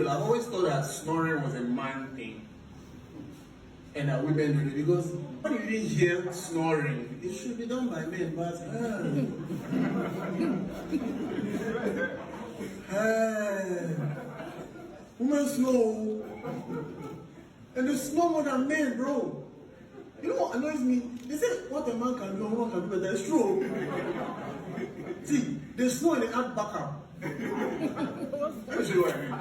I've always thought that snoring was a man thing and that women do it because when you didn't hear snoring, it should be done by men, but women snore and they snore more than men, bro. You know what annoys me? They say what a man can do, a woman can do, but that's true. See, they snore and they add back up. Let me show you what I mean.